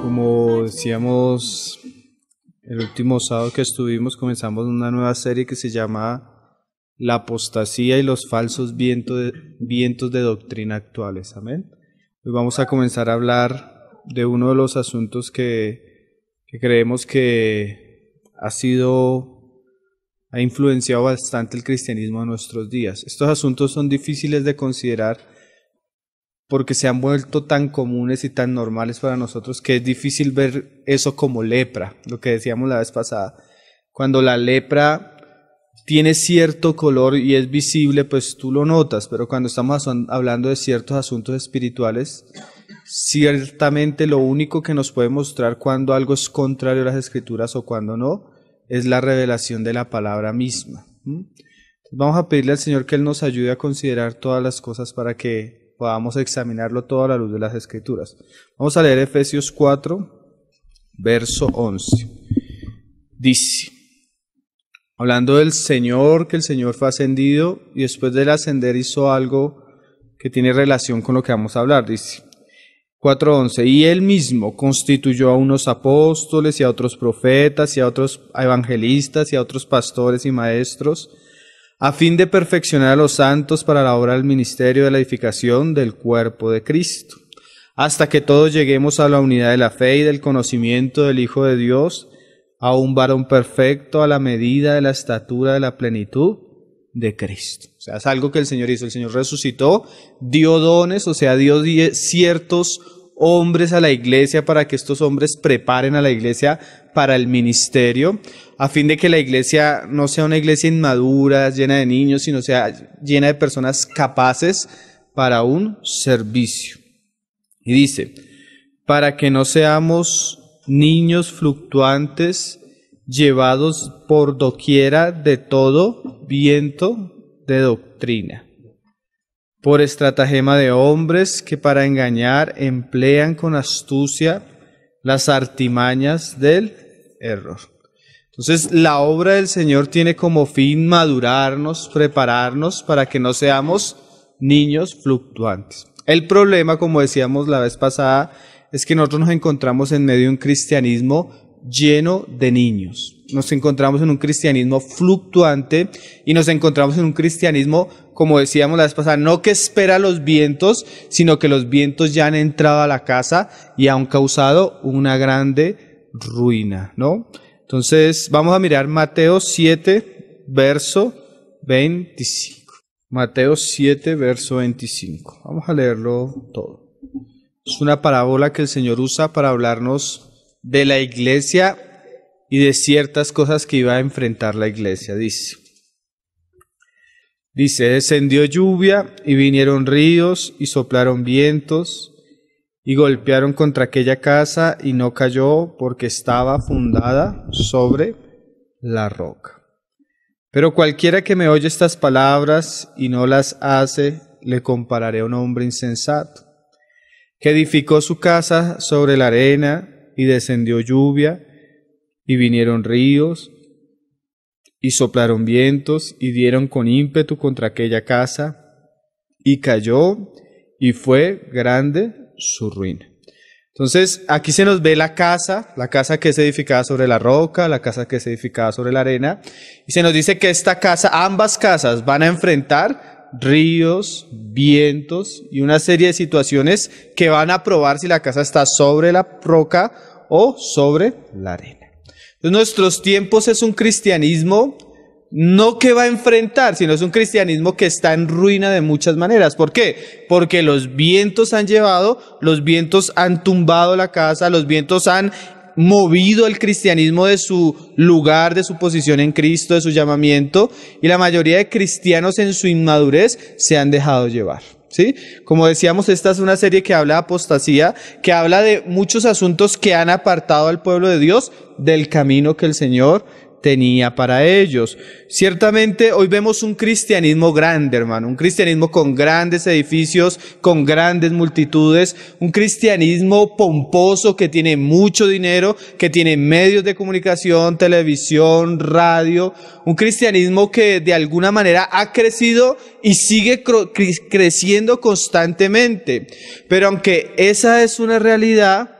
Como decíamos el último sábado que estuvimos, comenzamos una nueva serie que se llama La apostasía y los falsos vientos de doctrina actuales. Amén. Hoy vamos a comenzar a hablar de uno de los asuntos que creemos que ha influenciado bastante el cristianismo en nuestros días. Estos asuntos son difíciles de considerar porque se han vuelto tan comunes y tan normales para nosotros que es difícil ver eso como lepra, lo que decíamos la vez pasada. Cuando la lepra tiene cierto color y es visible, pues tú lo notas, pero cuando estamos hablando de ciertos asuntos espirituales, ciertamente lo único que nos puede mostrar cuando algo es contrario a las Escrituras o cuando no, es la revelación de la palabra misma. Vamos a pedirle al Señor que Él nos ayude a considerar todas las cosas para que podamos examinarlo todo a la luz de las Escrituras. Vamos a leer Efesios 4, verso 11. Dice, hablando del Señor, que el Señor fue ascendido y después del ascender hizo algo que tiene relación con lo que vamos a hablar, dice 4:11, y Él mismo constituyó a unos apóstoles y a otros profetas y a otros evangelistas y a otros pastores y maestros, a fin de perfeccionar a los santos para la obra del ministerio de la edificación del cuerpo de Cristo, hasta que todos lleguemos a la unidad de la fe y del conocimiento del Hijo de Dios, a un varón perfecto a la medida de la estatura de la plenitud de Cristo. O sea, es algo que el Señor hizo. El Señor resucitó, dio dones, o sea, dio ciertos hombres a la iglesia para que estos hombres preparen a la iglesia para el ministerio, a fin de que la iglesia no sea una iglesia inmadura, llena de niños, sino sea llena de personas capaces para un servicio. Y dice, para que no seamos niños fluctuantes, llevados por doquiera de todo viento de doctrina, por estratagema de hombres que para engañar emplean con astucia las artimañas del error. Entonces, la obra del Señor tiene como fin madurarnos, prepararnos para que no seamos niños fluctuantes. El problema, como decíamos la vez pasada, es que nosotros nos encontramos en medio de un cristianismo lleno de niños. Nos encontramos en un cristianismo fluctuante y nos encontramos en un cristianismo, como decíamos la vez pasada, no que espera los vientos, sino que los vientos ya han entrado a la casa y han causado una grande ruina, ¿no? Entonces, vamos a mirar Mateo 7, verso 25. Mateo 7, verso 25. Vamos a leerlo todo. Es una parábola que el Señor usa para hablarnos de la iglesia y de ciertas cosas que iba a enfrentar la iglesia. Dice, descendió lluvia y vinieron ríos y soplaron vientos y golpearon contra aquella casa y no cayó porque estaba fundada sobre la roca. Pero cualquiera que me oye estas palabras y no las hace, le compararé a un hombre insensato, que edificó su casa sobre la arena y descendió lluvia y vinieron ríos y soplaron vientos y dieron con ímpetu contra aquella casa y cayó y fue grande su ruina. Entonces, aquí se nos ve la casa que es edificada sobre la roca, la casa que es edificada sobre la arena, y se nos dice que ambas casas van a enfrentar ríos, vientos y una serie de situaciones que van a probar si la casa está sobre la roca o sobre la arena. Entonces, nuestros tiempos es un cristianismo no que va a enfrentar, sino es un cristianismo que está en ruina de muchas maneras. ¿Por qué? Porque los vientos han tumbado la casa, los vientos han movido el cristianismo de su lugar, de su posición en Cristo, de su llamamiento, y la mayoría de cristianos en su inmadurez se han dejado llevar. ¿Sí? Como decíamos, esta es una serie que habla de apostasía, que habla de muchos asuntos que han apartado al pueblo de Dios del camino que el Señor tenía para ellos. Ciertamente hoy vemos un cristianismo grande, hermano, un cristianismo con grandes edificios, con grandes multitudes, un cristianismo pomposo que tiene mucho dinero, que tiene medios de comunicación, televisión, radio, un cristianismo que de alguna manera ha crecido y sigue creciendo constantemente. Pero aunque esa es una realidad,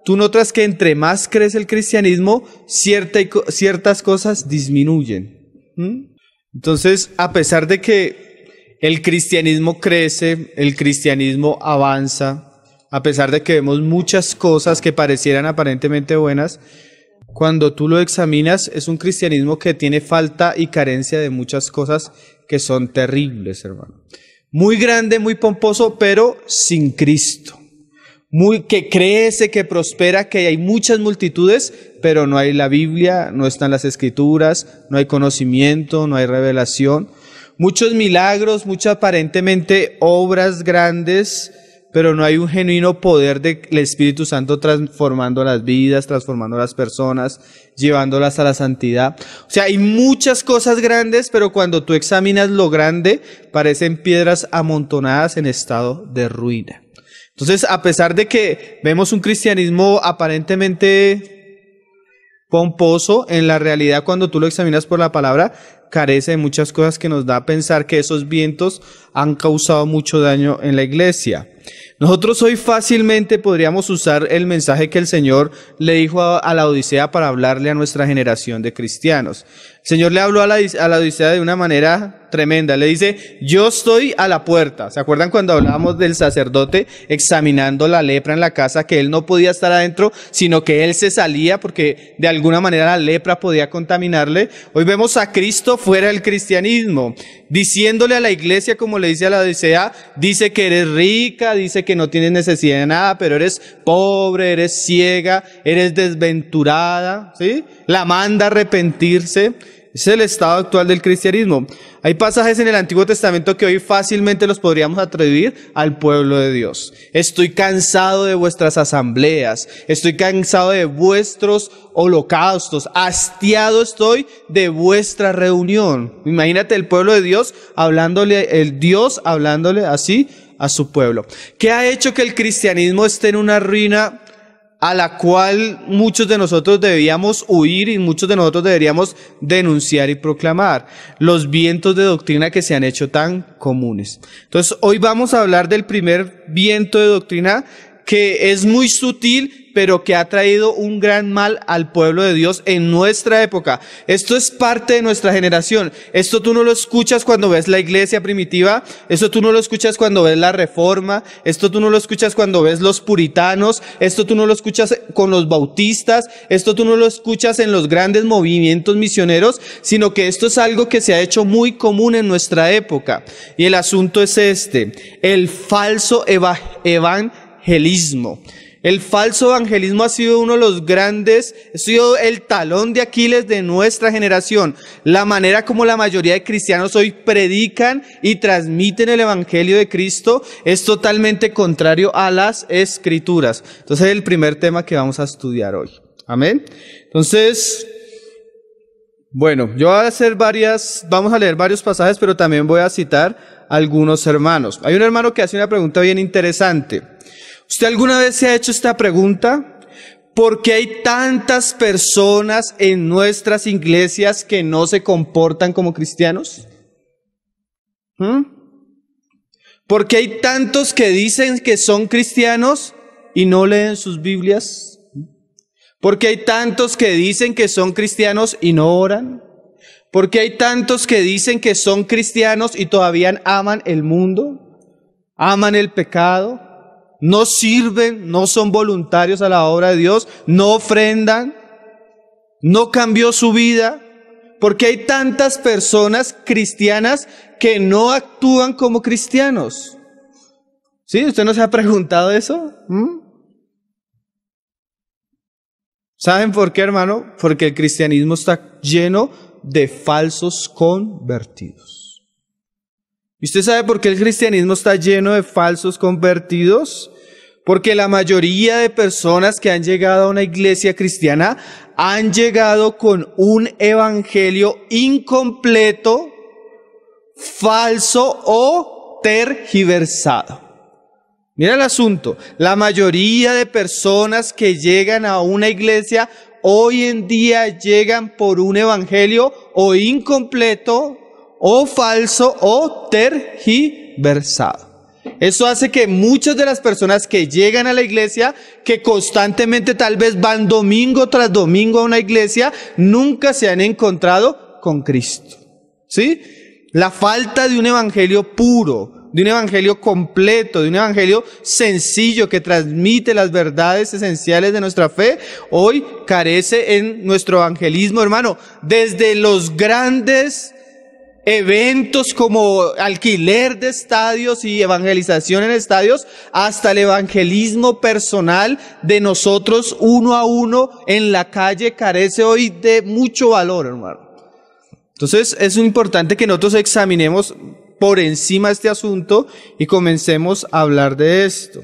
tú notas que entre más crece el cristianismo, ciertas cosas disminuyen. Entonces, a pesar de que el cristianismo crece, el cristianismo avanza, a pesar de que vemos muchas cosas que parecieran aparentemente buenas, cuando tú lo examinas, es un cristianismo que tiene falta y carencia de muchas cosas que son terribles, hermano. Muy grande, muy pomposo, pero sin Cristo. Que crece, que prospera, que hay muchas multitudes, pero no hay la Biblia, no están las Escrituras, no hay conocimiento, no hay revelación. Muchos milagros, muchas aparentemente obras grandes, pero no hay un genuino poder del Espíritu Santo transformando las vidas, transformando las personas, llevándolas a la santidad. O sea, hay muchas cosas grandes, pero cuando tú examinas lo grande, parecen piedras amontonadas en estado de ruina. Entonces, a pesar de que vemos un cristianismo aparentemente pomposo, en la realidad cuando tú lo examinas por la palabra, carece de muchas cosas que nos da a pensar que esos vientos han causado mucho daño en la iglesia. Nosotros hoy fácilmente podríamos usar el mensaje que el Señor le dijo a la Odisea para hablarle a nuestra generación de cristianos. El Señor le habló a la Odisea de una manera tremenda. Le dice, yo estoy a la puerta. ¿Se acuerdan cuando hablábamos del sacerdote examinando la lepra en la casa? Que él no podía estar adentro, sino que él se salía porque de alguna manera la lepra podía contaminarle. Hoy vemos a Cristo fuera del cristianismo, diciéndole a la iglesia, como le dice a la Odisea, dice que eres rica, dice que no tienes necesidad de nada, pero eres pobre, eres ciega, eres desventurada, ¿sí? La manda a arrepentirse. Es el estado actual del cristianismo. Hay pasajes en el Antiguo Testamento que hoy fácilmente los podríamos atribuir al pueblo de Dios. Estoy cansado de vuestras asambleas, estoy cansado de vuestros holocaustos, hastiado estoy de vuestra reunión. Imagínate el pueblo de Dios el Dios hablándole así a su pueblo. ¿Qué ha hecho que el cristianismo esté en una ruina a la cual muchos de nosotros debíamos huir y muchos de nosotros deberíamos denunciar y proclamar? Los vientos de doctrina que se han hecho tan comunes. Entonces, hoy vamos a hablar del primer viento de doctrina que es muy sutil, pero que ha traído un gran mal al pueblo de Dios en nuestra época. Esto es parte de nuestra generación. Esto tú no lo escuchas cuando ves la iglesia primitiva. Esto tú no lo escuchas cuando ves la reforma. Esto tú no lo escuchas cuando ves los puritanos. Esto tú no lo escuchas con los bautistas. Esto tú no lo escuchas en los grandes movimientos misioneros, sino que esto es algo que se ha hecho muy común en nuestra época. Y el asunto es el falso evangelismo. El falso evangelismo ha sido uno de los grandes, ha sido el talón de Aquiles de nuestra generación. La manera como la mayoría de cristianos hoy predican y transmiten el evangelio de Cristo es totalmente contrario a las Escrituras. Entonces es el primer tema que vamos a estudiar hoy. Amén. Entonces, bueno, yo voy a vamos a leer varios pasajes, pero también voy a citar algunos hermanos. Hay un hermano que hace una pregunta bien interesante. ¿Usted alguna vez se ha hecho esta pregunta? ¿Por qué hay tantas personas en nuestras iglesias que no se comportan como cristianos? ¿Por qué hay tantos que dicen que son cristianos y no leen sus Biblias? ¿Por qué hay tantos que dicen que son cristianos y no oran? ¿Por qué hay tantos que dicen que son cristianos y todavía aman el mundo? ¿Aman el pecado? No sirven, no son voluntarios a la obra de Dios, no ofrendan, no cambió su vida. Porque hay tantas personas cristianas que no actúan como cristianos. ¿Sí? ¿Usted no se ha preguntado eso? ¿Saben por qué, hermano? Porque el cristianismo está lleno de falsos convertidos. ¿Y usted sabe por qué el cristianismo está lleno de falsos convertidos? Porque la mayoría de personas que han llegado a una iglesia cristiana han llegado con un evangelio incompleto, falso o tergiversado. Mira el asunto, la mayoría de personas que llegan a una iglesia hoy en día llegan por un evangelio o incompleto, o falso, o tergiversado. Eso hace que muchas de las personas que llegan a la iglesia, que constantemente tal vez van domingo tras domingo a una iglesia, nunca se han encontrado con Cristo. ¿Sí? La falta de un evangelio puro, de un evangelio completo, de un evangelio sencillo que transmite las verdades esenciales de nuestra fe, hoy carece en nuestro evangelismo, hermano, desde los grandes eventos como alquiler de estadios y evangelización en estadios, hasta el evangelismo personal de nosotros uno a uno en la calle, carece hoy de mucho valor, hermano. Entonces es importante que nosotros examinemos por encima este asunto y comencemos a hablar de esto.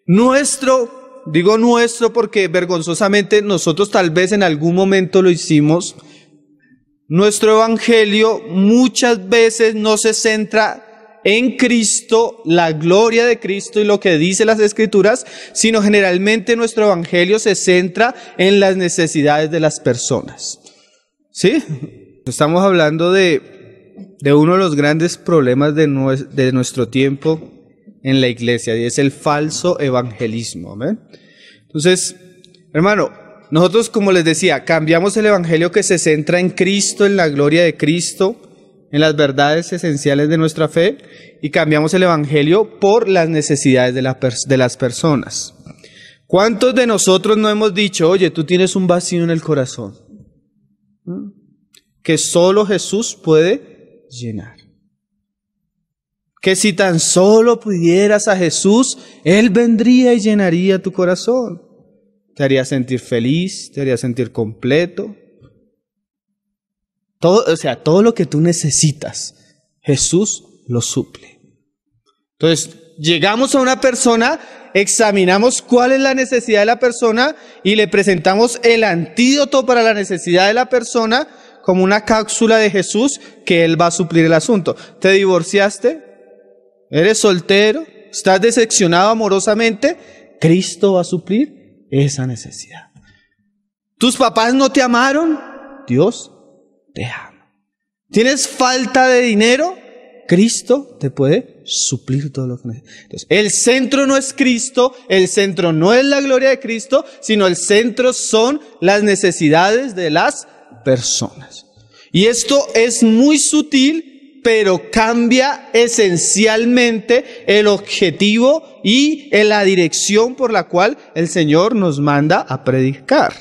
Digo nuestro porque vergonzosamente nosotros tal vez en algún momento lo hicimos. Nuestro evangelio muchas veces no se centra en Cristo, la gloria de Cristo y lo que dice las Escrituras, sino generalmente nuestro evangelio se centra en las necesidades de las personas. ¿Sí? Estamos hablando de uno de los grandes problemas de nuestro tiempo en la iglesia, y es el falso evangelismo. ¿Amén? Entonces, hermano, nosotros, como les decía, cambiamos el evangelio que se centra en Cristo, en la gloria de Cristo, en las verdades esenciales de nuestra fe, y cambiamos el evangelio por las necesidades de las personas. ¿Cuántos de nosotros no hemos dicho, oye, tú tienes un vacío en el corazón que solo Jesús puede llenar? Que si tan solo pudieras a Jesús, Él vendría y llenaría tu corazón. Te haría sentir feliz, te haría sentir completo. Todo lo que tú necesitas, Jesús lo suple. Entonces, llegamos a una persona, examinamos cuál es la necesidad de la persona y le presentamos el antídoto para la necesidad de la persona como una cápsula de Jesús que Él va a suplir el asunto. ¿Te divorciaste? ¿Eres soltero? ¿Estás decepcionado amorosamente? Cristo va a suplir esa necesidad. ¿Tus papás no te amaron? Dios te ama. ¿Tienes falta de dinero? Cristo te puede suplir todo lo que necesitas. Entonces, el centro no es Cristo, el centro no es la gloria de Cristo, sino el centro son las necesidades de las personas. Y esto es muy sutil, pero cambia esencialmente el objetivo y en la dirección por la cual el Señor nos manda a predicar.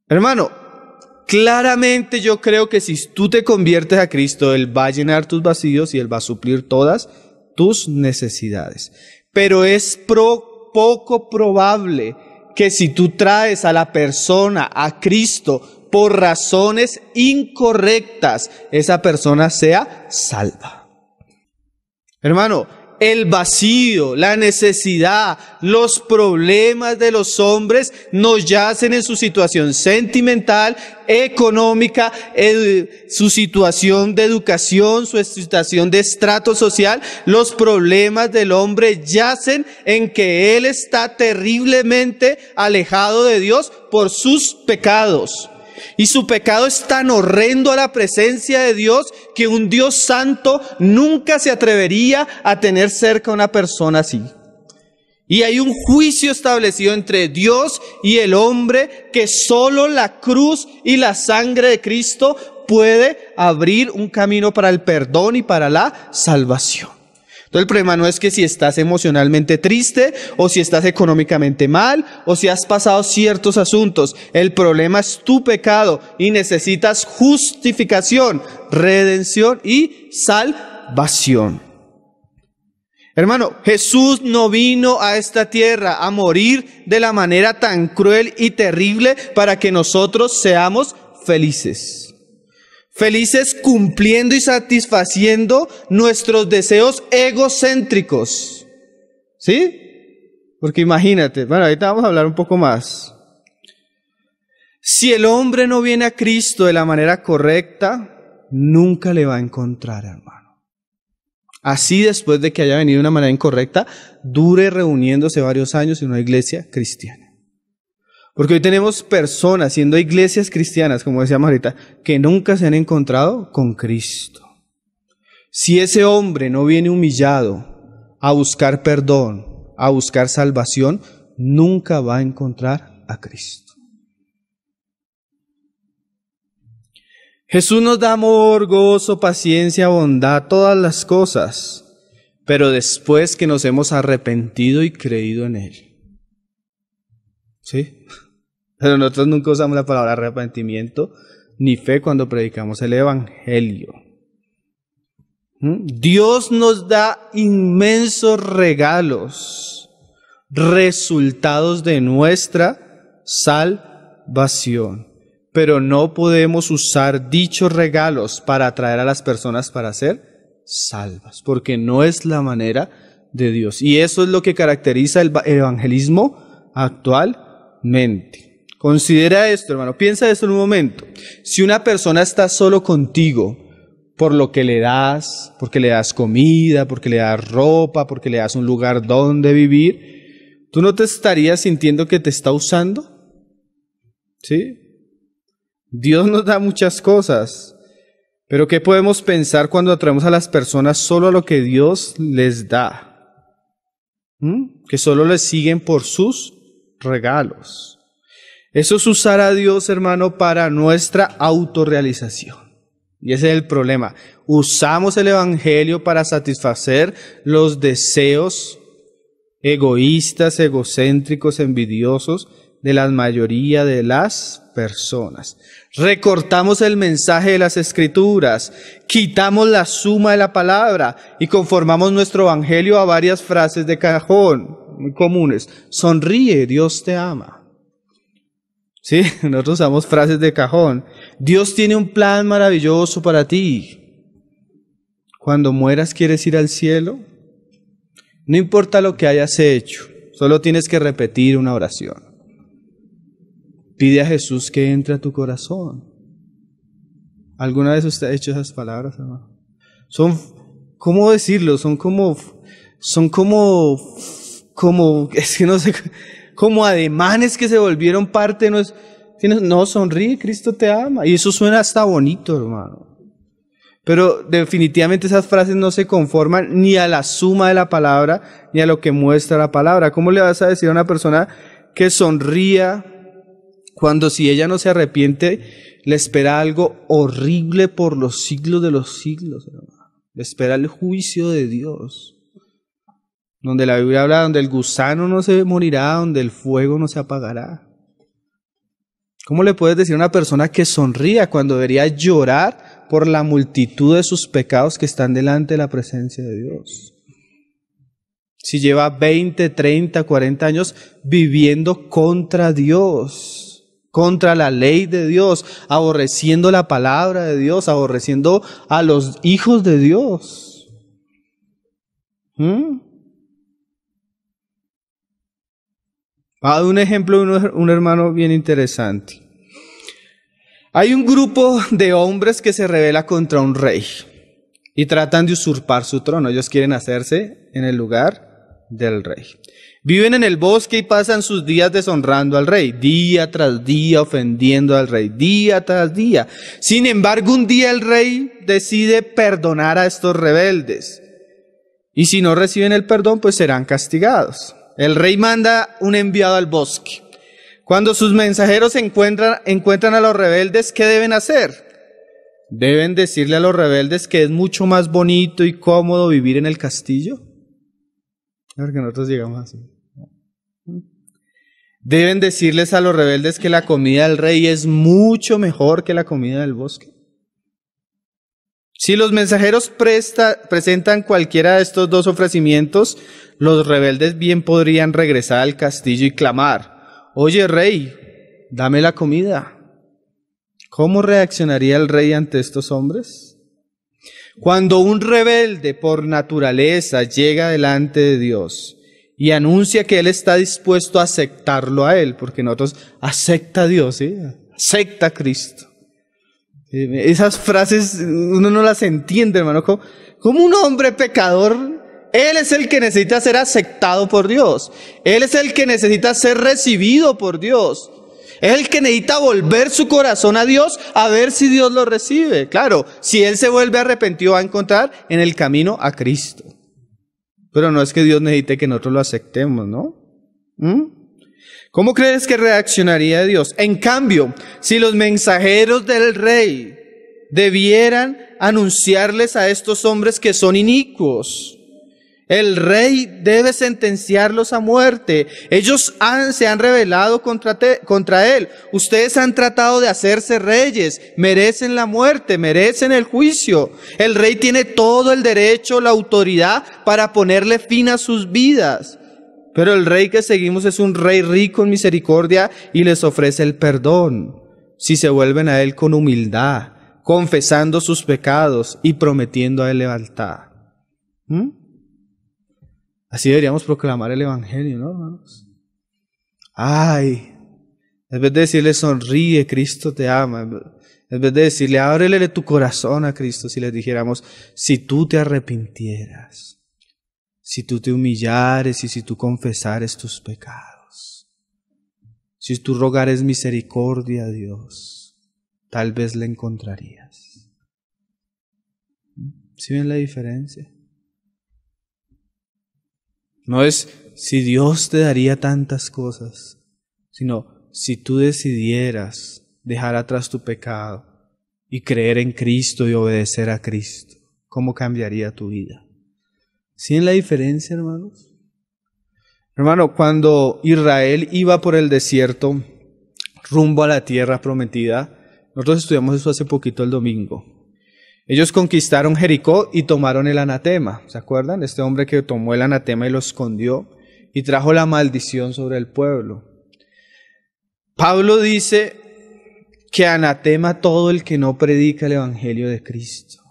Hermano, claramente yo creo que si tú te conviertes a Cristo, Él va a llenar tus vacíos y Él va a suplir todas tus necesidades. Pero es poco probable que si tú traes a la persona, a Cristo, por razones incorrectas, esa persona sea salva. Hermano, el vacío, la necesidad, los problemas de los hombres nos yacen en su situación sentimental, económica, su situación de educación, su situación de estrato social. Los problemas del hombre yacen en que él está terriblemente alejado de Dios por sus pecados. Y su pecado es tan horrendo a la presencia de Dios que un Dios santo nunca se atrevería a tener cerca a una persona así. Y hay un juicio establecido entre Dios y el hombre que solo la cruz y la sangre de Cristo puede abrir un camino para el perdón y para la salvación. Entonces el problema no es que si estás emocionalmente triste o si estás económicamente mal o si has pasado ciertos asuntos. El problema es tu pecado y necesitas justificación, redención y salvación. Hermano, Jesús no vino a esta tierra a morir de la manera tan cruel y terrible para que nosotros seamos felices. Felices cumpliendo y satisfaciendo nuestros deseos egocéntricos. ¿Sí? Porque imagínate, bueno, ahorita vamos a hablar un poco más. Si el hombre no viene a Cristo de la manera correcta, nunca le va a encontrar, hermano. Así después de que haya venido de una manera incorrecta, dure reuniéndose varios años en una iglesia cristiana. Porque hoy tenemos personas siendo iglesias cristianas, como decíamos ahorita, que nunca se han encontrado con Cristo. Si ese hombre no viene humillado a buscar perdón, a buscar salvación, nunca va a encontrar a Cristo. Jesús nos da amor, gozo, paciencia, bondad, todas las cosas, pero después que nos hemos arrepentido y creído en Él. ¿Sí? Pero nosotros nunca usamos la palabra arrepentimiento ni fe cuando predicamos el Evangelio. Dios nos da inmensos regalos, resultados de nuestra salvación. Pero no podemos usar dichos regalos para atraer a las personas para ser salvas, porque no es la manera de Dios. Y eso es lo que caracteriza el evangelismo actualmente. Considera esto, hermano, piensa esto en un momento. Si una persona está solo contigo por lo que le das, porque le das comida, porque le das ropa, porque le das un lugar donde vivir, ¿tú no te estarías sintiendo que te está usando? ¿Sí? Dios nos da muchas cosas, pero ¿qué podemos pensar cuando atraemos a las personas solo a lo que Dios les da? Que solo les siguen por sus regalos. Eso es usar a Dios, hermano, para nuestra autorrealización. Y ese es el problema. Usamos el Evangelio para satisfacer los deseos egoístas, egocéntricos, envidiosos de la mayoría de las personas. Recortamos el mensaje de las Escrituras, quitamos la suma de la palabra y conformamos nuestro evangelio a varias frases de cajón muy comunes. Sonríe, Dios te ama. Sí, nosotros usamos frases de cajón. Dios tiene un plan maravilloso para ti. Cuando mueras, ¿quieres ir al cielo? No importa lo que hayas hecho, solo tienes que repetir una oración. Pide a Jesús que entre a tu corazón. ¿Alguna vez usted ha hecho esas palabras, hermano? Son, ¿cómo decirlo? Son como, es que no sé, como ademanes que se volvieron parte de nuestro. No, sonríe, Cristo te ama. Y eso suena hasta bonito, hermano. Pero definitivamente esas frases no se conforman ni a la suma de la palabra, ni a lo que muestra la palabra. ¿Cómo le vas a decir a una persona que sonría cuando si ella no se arrepiente, le espera algo horrible por los siglos de los siglos, hermano? Le espera el juicio de Dios, donde la Biblia habla, donde el gusano no se morirá, donde el fuego no se apagará. ¿Cómo le puedes decir a una persona que sonría cuando debería llorar por la multitud de sus pecados que están delante de la presencia de Dios? Si lleva 20, 30, 40 años viviendo contra Dios, contra la ley de Dios, aborreciendo la palabra de Dios, aborreciendo a los hijos de Dios. Va a dar un ejemplo de un hermano bien interesante. Hay un grupo de hombres que se rebela contra un rey y tratan de usurpar su trono. Ellos quieren hacerse en el lugar del rey. Viven en el bosque y pasan sus días deshonrando al rey, día tras día ofendiendo al rey, día tras día. Sin embargo, un día el rey decide perdonar a estos rebeldes. Y si no reciben el perdón, pues serán castigados. El rey manda un enviado al bosque. Cuando sus mensajeros encuentran a los rebeldes, ¿qué deben hacer? Deben decirle a los rebeldes que es mucho más bonito y cómodo vivir en el castillo. Porque nosotros llegamos así. Deben decirles a los rebeldes que la comida del rey es mucho mejor que la comida del bosque. Si los mensajeros presentan cualquiera de estos dos ofrecimientos, los rebeldes bien podrían regresar al castillo y clamar: oye, rey, dame la comida. ¿Cómo reaccionaría el rey ante estos hombres? Cuando un rebelde por naturaleza llega delante de Dios y anuncia que Él está dispuesto a aceptarlo a Él, porque nosotros acepta a Dios, ¿sí? Acepta a Cristo. Esas frases uno no las entiende, hermano. Como un hombre pecador, Él es el que necesita ser aceptado por Dios. Él es el que necesita ser recibido por Dios. Es el que necesita volver su corazón a Dios a ver si Dios lo recibe. Claro, si él se vuelve arrepentido va a encontrar en el camino a Cristo. Pero no es que Dios necesite que nosotros lo aceptemos, ¿no? ¿Cómo crees que reaccionaría Dios? En cambio, si los mensajeros del rey debieran anunciarles a estos hombres que son inicuos, el rey debe sentenciarlos a muerte. Ellos se han rebelado contra él. Ustedes han tratado de hacerse reyes. Merecen la muerte, merecen el juicio. El rey tiene todo el derecho, la autoridad para ponerle fin a sus vidas. Pero el rey que seguimos es un rey rico en misericordia y les ofrece el perdón si se vuelven a él con humildad, confesando sus pecados y prometiendo a él lealtad. Así deberíamos proclamar el evangelio, ¿no, hermanos? Ay, en vez de decirle sonríe, Cristo te ama, en vez de decirle ábrele tu corazón a Cristo, si les dijéramos, si tú te arrepintieras, si tú te humillares y si tú confesares tus pecados, si tú rogares misericordia a Dios, tal vez le encontrarías. ¿Sí ven la diferencia? No es si Dios te daría tantas cosas, sino si tú decidieras dejar atrás tu pecado y creer en Cristo y obedecer a Cristo, ¿cómo cambiaría tu vida? ¿Sí ven la diferencia, hermanos? Hermano, cuando Israel iba por el desierto rumbo a la tierra prometida, nosotros estudiamos eso hace poquito el domingo. Ellos conquistaron Jericó y tomaron el anatema, ¿se acuerdan? Este hombre que tomó el anatema y lo escondió y trajo la maldición sobre el pueblo. Pablo dice que anatema todo el que no predica el evangelio de Cristo.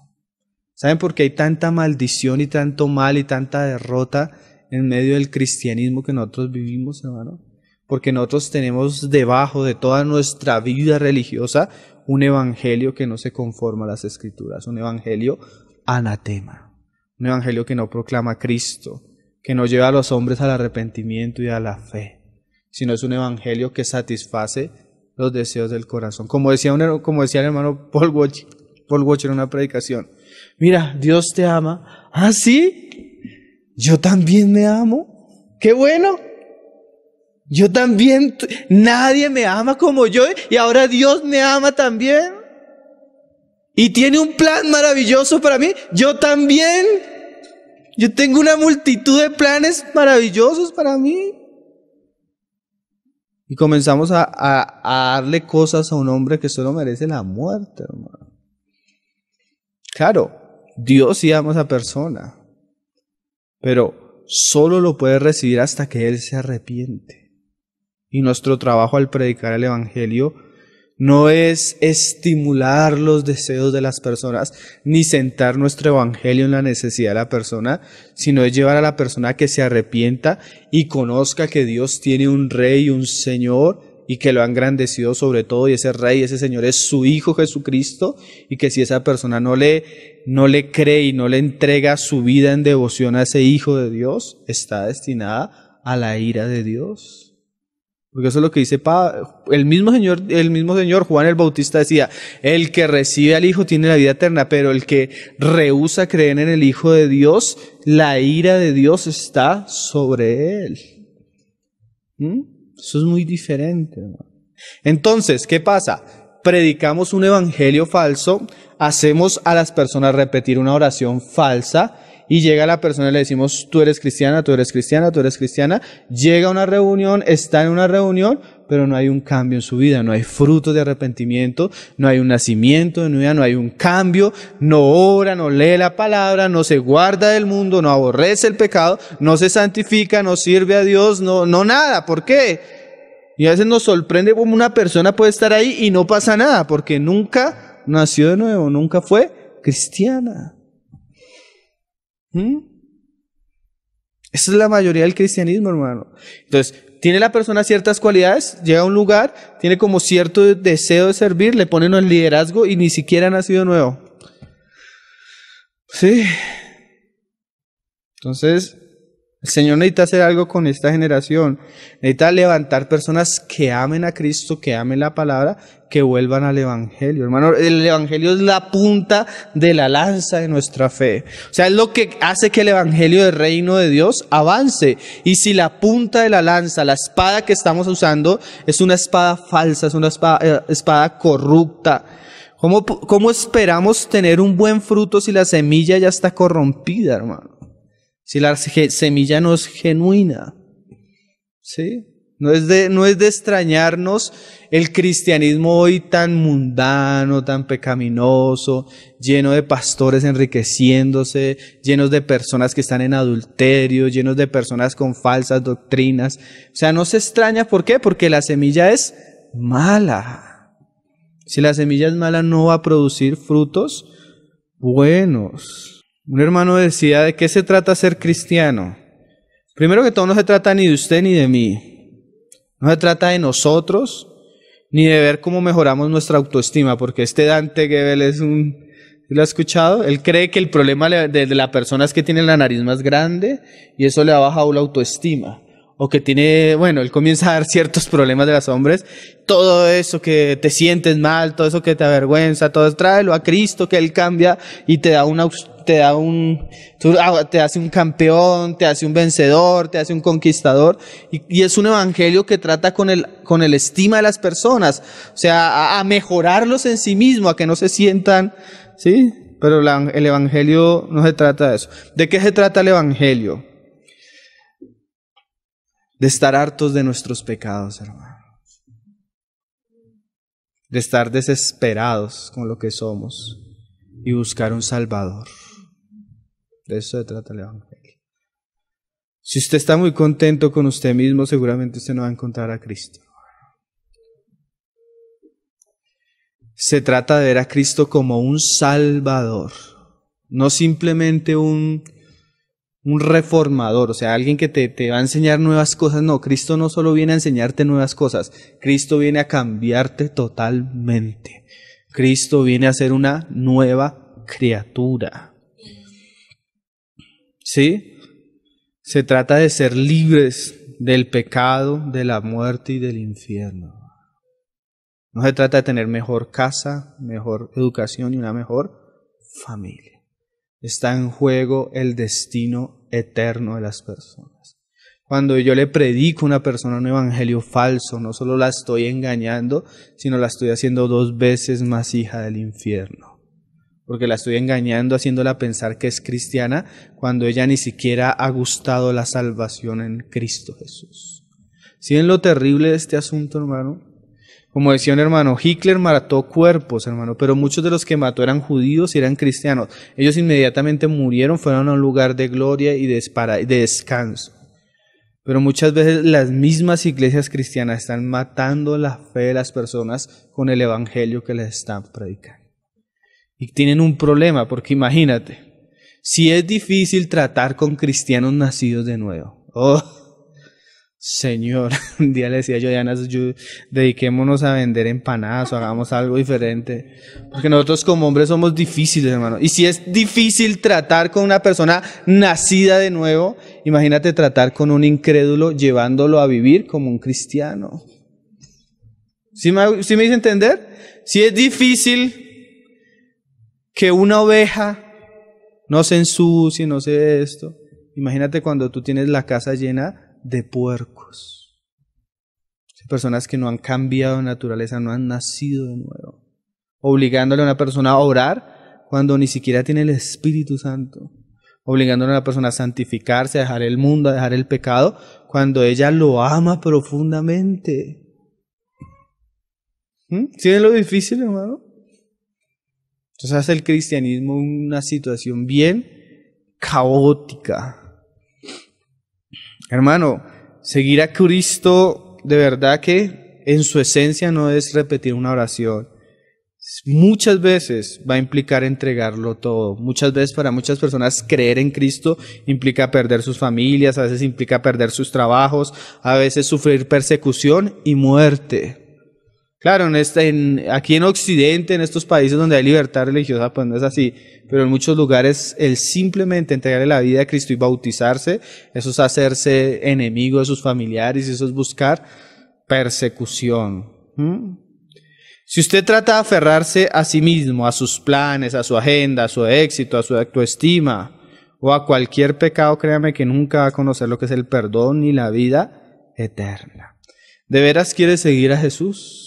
¿Saben por qué hay tanta maldición y tanto mal y tanta derrota en medio del cristianismo que nosotros vivimos, hermano? Porque nosotros tenemos debajo de toda nuestra vida religiosa un evangelio que no se conforma a las Escrituras, un evangelio anatema, un evangelio que no proclama a Cristo, que no lleva a los hombres al arrepentimiento y a la fe, sino es un evangelio que satisface los deseos del corazón. Como decía el hermano Paul Watch en una predicación, mira, Dios te ama. ¿Ah, sí? Yo también me amo. ¡Qué bueno! Yo también, nadie me ama como yo y ahora Dios me ama también. Y tiene un plan maravilloso para mí. Yo también. Yo tengo una multitud de planes maravillosos para mí. Y comenzamos a darle cosas a un hombre que solo merece la muerte, hermano. Claro, Dios sí ama a esa persona, pero solo lo puede recibir hasta que Él se arrepiente. Y nuestro trabajo al predicar el evangelio no es estimular los deseos de las personas, ni sentar nuestro evangelio en la necesidad de la persona, sino es llevar a la persona a que se arrepienta y conozca que Dios tiene un Rey y un Señor y que lo ha engrandecido sobre todo, y ese Rey y ese Señor es su Hijo Jesucristo, y que si esa persona no le cree y no le entrega su vida en devoción a ese Hijo de Dios, está destinada a la ira de Dios. Porque eso es lo que dice el mismo Señor Juan el Bautista decía, el que recibe al Hijo tiene la vida eterna, pero el que rehúsa creer en el Hijo de Dios, la ira de Dios está sobre él. Eso es muy diferente, hermano. Entonces, ¿qué pasa? Predicamos un evangelio falso, hacemos a las personas repetir una oración falsa, y llega la persona y le decimos, tú eres cristiana, tú eres cristiana, tú eres cristiana. Llega a una reunión, está en una reunión, pero no hay un cambio en su vida, no hay fruto de arrepentimiento, no hay un nacimiento de nueva, no hay un cambio, no ora, no lee la palabra, no se guarda del mundo, no aborrece el pecado, no se santifica, no sirve a Dios, no nada. ¿Por qué? Y a veces nos sorprende cómo una persona puede estar ahí y no pasa nada, porque nunca nació de nuevo, nunca fue cristiana. Esa es la mayoría del cristianismo, hermano. Entonces, tiene la persona ciertas cualidades, llega a un lugar, tiene como cierto deseo de servir, le ponen el liderazgo y ni siquiera ha nacido de nuevo. Sí. Entonces, El Señor necesita hacer algo con esta generación. Necesita levantar personas que amen a Cristo, que amen la palabra, que vuelvan al Evangelio. Hermano, el Evangelio es la punta de la lanza de nuestra fe. O sea, es lo que hace que el Evangelio del reino de Dios avance. Y si la punta de la lanza, la espada que estamos usando, es una espada falsa, es una espada corrupta, ¿cómo esperamos tener un buen fruto si la semilla ya está corrompida, hermano? Si la semilla no es genuina, ¿sí? No es de extrañarnos el cristianismo hoy tan mundano, tan pecaminoso, lleno de pastores enriqueciéndose, llenos de personas que están en adulterio, llenos de personas con falsas doctrinas. O sea, no se extraña, ¿por qué? Porque la semilla es mala. Si la semilla es mala, no va a producir frutos buenos. Un hermano decía, ¿de qué se trata ser cristiano? Primero que todo, no se trata ni de usted ni de mí. No se trata de nosotros, ni de ver cómo mejoramos nuestra autoestima, porque Dante Gebel es ¿lo ha escuchado? Él cree que el problema de la persona es que tiene la nariz más grande y eso le ha bajado la autoestima. O que él comienza a dar ciertos problemas de los hombres, todo eso que te sientes mal, todo eso que te avergüenza, todo eso, tráelo a Cristo, que Él cambia y te hace un campeón, te hace un vencedor, te hace un conquistador, y es un evangelio que trata con el estima de las personas, o sea, a mejorarlos en sí mismo, a que no se sientan, ¿sí? Pero el evangelio no se trata de eso. ¿De qué se trata el evangelio? De estar hartos de nuestros pecados, hermano. De estar desesperados con lo que somos y buscar un Salvador. De eso se trata el Evangelio. Si usted está muy contento con usted mismo, seguramente usted no va a encontrar a Cristo. Se trata de ver a Cristo como un Salvador, no simplemente un reformador, o sea, alguien que te va a enseñar nuevas cosas. No, Cristo no solo viene a enseñarte nuevas cosas, Cristo viene a cambiarte totalmente. Cristo viene a ser una nueva criatura. ¿Sí? Se trata de ser libres del pecado, de la muerte y del infierno. No se trata de tener mejor casa, mejor educación y una mejor familia. Está en juego el destino eterno de las personas. Cuando yo le predico a una persona un evangelio falso, no solo la estoy engañando, sino la estoy haciendo 2 veces más hija del infierno. Porque la estoy engañando, haciéndola pensar que es cristiana, cuando ella ni siquiera ha gustado la salvación en Cristo Jesús. ¿Sí ven lo terrible de este asunto, hermano? Como decía un hermano, Hitler mató cuerpos, hermano, pero muchos de los que mató eran judíos y eran cristianos. Ellos inmediatamente murieron, fueron a un lugar de gloria y de descanso. Pero muchas veces las mismas iglesias cristianas están matando la fe de las personas con el evangelio que les están predicando. Y tienen un problema, porque imagínate, si es difícil tratar con cristianos nacidos de nuevo. Señor, un día le decía yo, Diana, dediquémonos a vender empanadas o hagamos algo diferente, porque nosotros como hombres somos difíciles, hermano. Y si es difícil tratar con una persona nacida de nuevo, imagínate tratar con un incrédulo llevándolo a vivir como un cristiano. ¿Sí me hice entender? Si es difícil que una oveja no se ensucie, no se esto, imagínate cuando tú tienes la casa llena de puercos, personas que no han cambiado de naturaleza, no han nacido de nuevo, obligándole a una persona a orar cuando ni siquiera tiene el Espíritu Santo, obligándole a una persona a santificarse, a dejar el mundo, a dejar el pecado, cuando ella lo ama profundamente. ¿Sí ven lo difícil, hermano? Entonces hace el cristianismo una situación bien caótica. Hermano, seguir a Cristo de verdad que en su esencia no es repetir una oración. Muchas veces va a implicar entregarlo todo. Muchas veces para muchas personas creer en Cristo implica perder sus familias, a veces implica perder sus trabajos, a veces sufrir persecución y muerte. Claro, aquí en Occidente, en estos países donde hay libertad religiosa, pues no es así. Pero en muchos lugares, el simplemente entregarle la vida a Cristo y bautizarse, eso es hacerse enemigo de sus familiares, eso es buscar persecución. Si usted trata de aferrarse a sí mismo, a sus planes, a su agenda, a su éxito, a su autoestima o a cualquier pecado, créame que nunca va a conocer lo que es el perdón ni la vida eterna. ¿De veras quiere seguir a Jesús?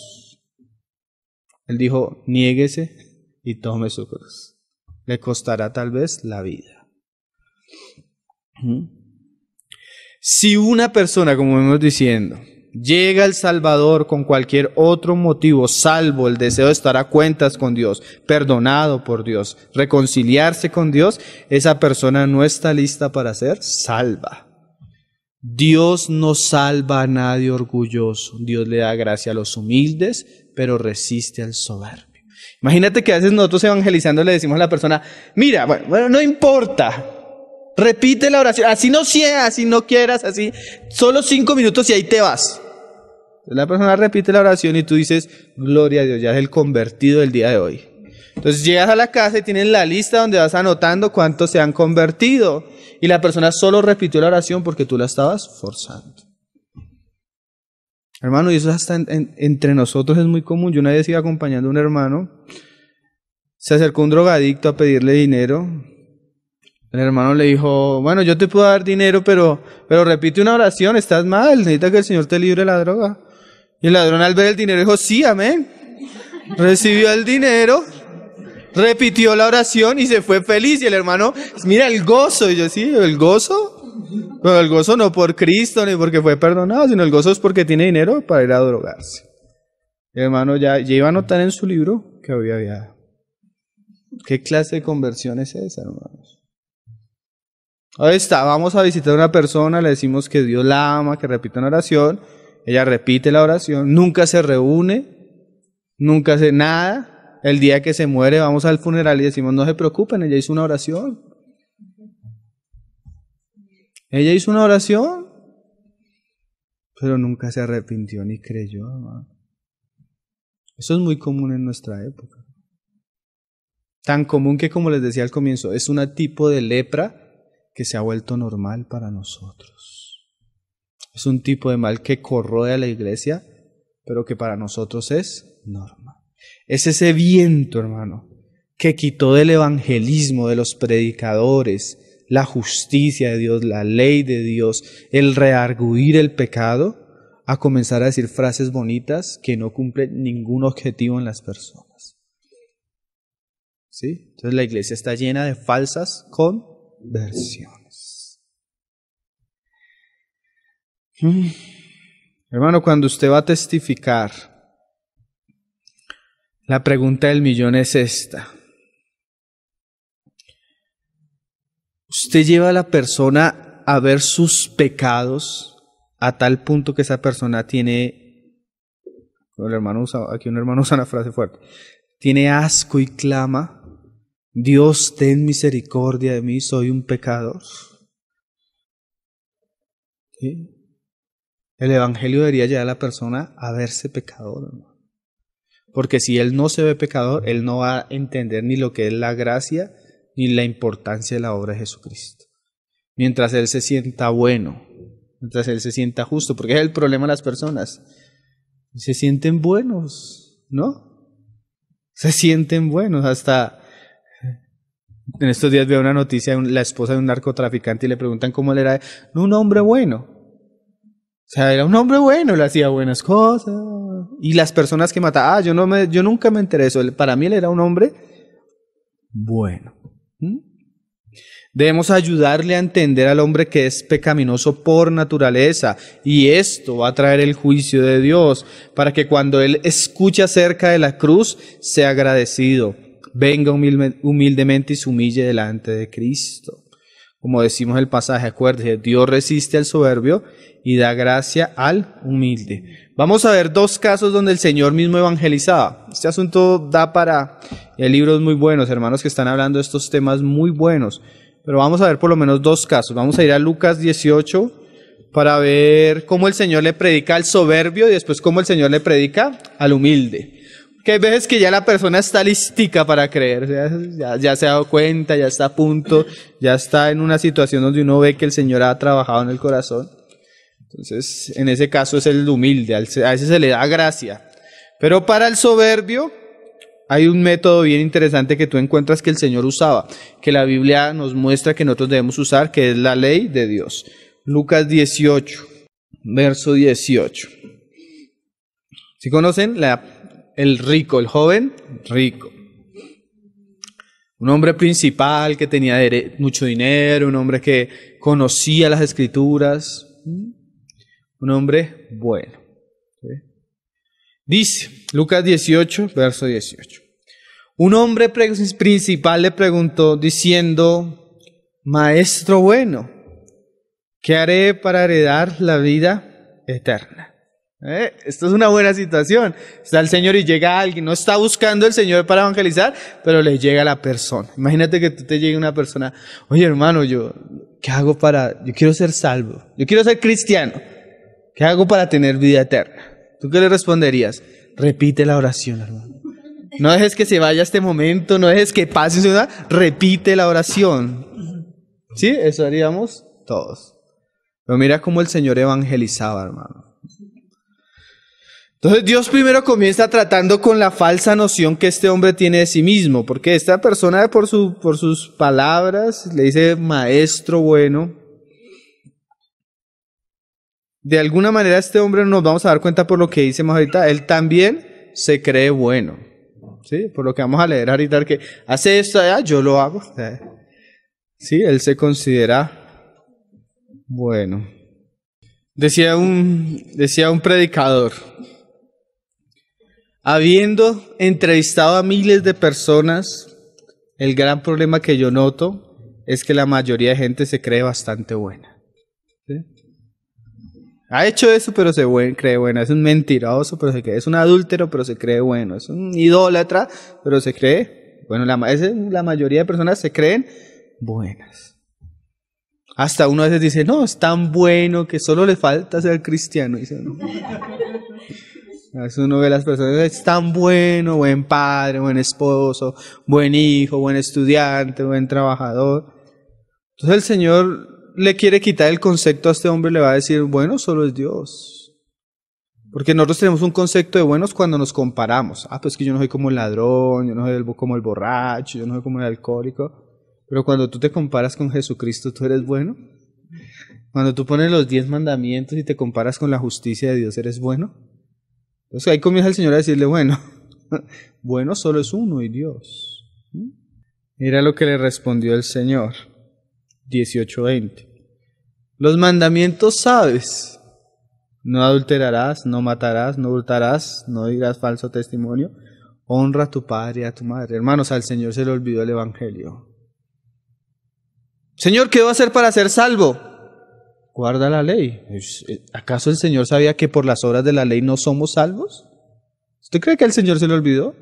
Él dijo, niéguese y tome su cruz. Le costará tal vez la vida. Si una persona, como vemos diciendo, llega al Salvador con cualquier otro motivo, salvo el deseo de estar a cuentas con Dios, perdonado por Dios, reconciliarse con Dios, esa persona no está lista para ser salva. Dios no salva a nadie orgulloso. Dios le da gracia a los humildes, pero resiste al soberbio. Imagínate que a veces nosotros evangelizando le decimos a la persona, mira, bueno, no importa, repite la oración, así no seas, así no quieras, así, solo 5 minutos y ahí te vas. La persona repite la oración y tú dices, gloria a Dios, ya es el convertido del día de hoy. Entonces llegas a la casa y tienes la lista donde vas anotando cuántos se han convertido. Y la persona solo repitió la oración porque tú la estabas forzando. Hermano, y eso hasta entre nosotros es muy común. Yo una vez iba acompañando a un hermano, se acercó un drogadicto a pedirle dinero. El hermano le dijo, bueno, yo te puedo dar dinero, pero repite una oración, estás mal, necesitas que el Señor te libre de la droga. Y el ladrón al ver el dinero dijo, sí, amén. Recibió el dinero, repitió la oración y se fue feliz. Y el hermano, mira el gozo. Y yo, sí, ¿el gozo? Pero el gozo no por Cristo ni porque fue perdonado, sino el gozo es porque tiene dinero para ir a drogarse. El hermano ya iba a anotar en su libro que había. ¿Qué clase de conversión es esa, hermanos? Ahí está, vamos a visitar a una persona, le decimos que Dios la ama, que repita una oración. Ella repite la oración, nunca se reúne, nunca hace nada. El día que se muere vamos al funeral y decimos, no se preocupen, ella hizo una oración. Ella hizo una oración, pero nunca se arrepintió ni creyó, hermano. Eso es muy común en nuestra época. Tan común que, como les decía al comienzo, es un tipo de lepra que se ha vuelto normal para nosotros. Es un tipo de mal que corroe a la iglesia, pero que para nosotros es normal. Es ese viento, hermano, que quitó del evangelismo, de los predicadores, la justicia de Dios, la ley de Dios, el reargüir el pecado, a comenzar a decir frases bonitas que no cumplen ningún objetivo en las personas. ¿Sí? Entonces la iglesia está llena de falsas conversiones. Hermano, cuando usted va a testificar, la pregunta del millón es esta. Usted lleva a la persona a ver sus pecados a tal punto que esa persona tiene, aquí un hermano usa una frase fuerte, tiene asco y clama, Dios, ten misericordia de mí, soy un pecador. ¿Sí? El evangelio debería llevar a la persona a verse pecador, hermano. Porque si él no se ve pecador, él no va a entender ni lo que es la gracia ni la importancia de la obra de Jesucristo. Mientras él se sienta bueno, mientras él se sienta justo, porque es el problema de las personas. Se sienten buenos, ¿no? Se sienten buenos. Hasta en estos días veo una noticia de la esposa de un narcotraficante y le preguntan cómo él era. No, un hombre bueno. O sea, era un hombre bueno, le hacía buenas cosas. Y las personas que mataba, yo nunca me enteré de eso. Para mí él era un hombre bueno. Debemos ayudarle a entender al hombre que es pecaminoso por naturaleza, y esto va a traer el juicio de Dios, para que cuando él escuche acerca de la cruz, sea agradecido, venga humildemente y se humille delante de Cristo. Como decimos en el pasaje, acuérdese, Dios resiste al soberbio y da gracia al humilde. Vamos a ver 2 casos donde el Señor mismo evangelizaba. Este asunto da para libros muy buenos, hermanos que están hablando de estos temas muy buenos. Pero vamos a ver por lo menos 2 casos. Vamos a ir a Lucas 18, para ver cómo el Señor le predica al soberbio y después cómo el Señor le predica al humilde. Que hay veces que ya la persona está listica para creer, ya se ha dado cuenta, ya está a punto, ya está en una situación donde uno ve que el Señor ha trabajado en el corazón. Entonces, en ese caso es el humilde, a ese se le da gracia. Pero para el soberbio hay un método bien interesante que tú encuentras que el Señor usaba, que la Biblia nos muestra que nosotros debemos usar, que es la ley de Dios. Lucas 18, verso 18. ¿Sí conocen? El rico, el joven rico. Un hombre principal que tenía mucho dinero, un hombre que conocía las Escrituras, un hombre bueno. ¿Sí? Dice, Lucas 18, verso 18. Un hombre principal le preguntó diciendo, Maestro bueno, ¿qué haré para heredar la vida eterna? Esto es una buena situación. Está el Señor y llega alguien, no está buscando el Señor para evangelizar, pero le llega la persona. Imagínate que te llegue una persona, oye hermano, yo quiero ser salvo, yo quiero ser cristiano, ¿qué hago para tener vida eterna? ¿Tú qué le responderías? Repite la oración, hermano. No dejes que se vaya este momento, no dejes que pase su vida, repite la oración. ¿Sí? Eso haríamos todos. Pero mira cómo el Señor evangelizaba, hermano. Entonces Dios primero comienza tratando con la falsa noción que este hombre tiene de sí mismo, porque esta persona por sus palabras le dice maestro bueno. De alguna manera este hombre nos vamos a dar cuenta por lo que dice más ahorita, él también se cree bueno, ¿sí? Por lo que vamos a leer ahorita, que hace esto allá, yo lo hago. Sí, él se considera bueno. Decía un predicador, habiendo entrevistado a miles de personas, el gran problema que yo noto es que la mayoría de gente se cree bastante buena. ¿Sí? Ha hecho eso, pero se cree buena. Es un mentiroso, pero se cree. Es un adúltero, pero se cree bueno. Es un idólatra, pero se cree bueno. La mayoría de personas se creen buenas. Hasta uno a veces dice, no, es tan bueno que solo le falta ser cristiano. Dice, no. A veces uno ve a las personas, es tan bueno, buen padre, buen esposo, buen hijo, buen estudiante, buen trabajador. Entonces el Señor le quiere quitar el concepto a este hombre, le va a decir, bueno, solo es Dios. Porque nosotros tenemos un concepto de buenos cuando nos comparamos. Pues que yo no soy como el ladrón, yo no soy como el borracho, yo no soy como el alcohólico. Pero cuando tú te comparas con Jesucristo, ¿tú eres bueno? Cuando tú pones los 10 mandamientos y te comparas con la justicia de Dios, ¿eres bueno? Entonces ahí comienza el Señor a decirle, bueno, bueno solo es uno y Dios. Mira lo que le respondió el Señor. 18:20. Los mandamientos sabes. No adulterarás, no matarás, no hurtarás, no dirás falso testimonio. Honra a tu padre y a tu madre. Hermanos, al Señor se le olvidó el evangelio. Señor, ¿qué debo hacer para ser salvo? Guarda la ley. ¿Acaso el Señor sabía que por las obras de la ley no somos salvos? ¿Usted cree que al Señor se le olvidó?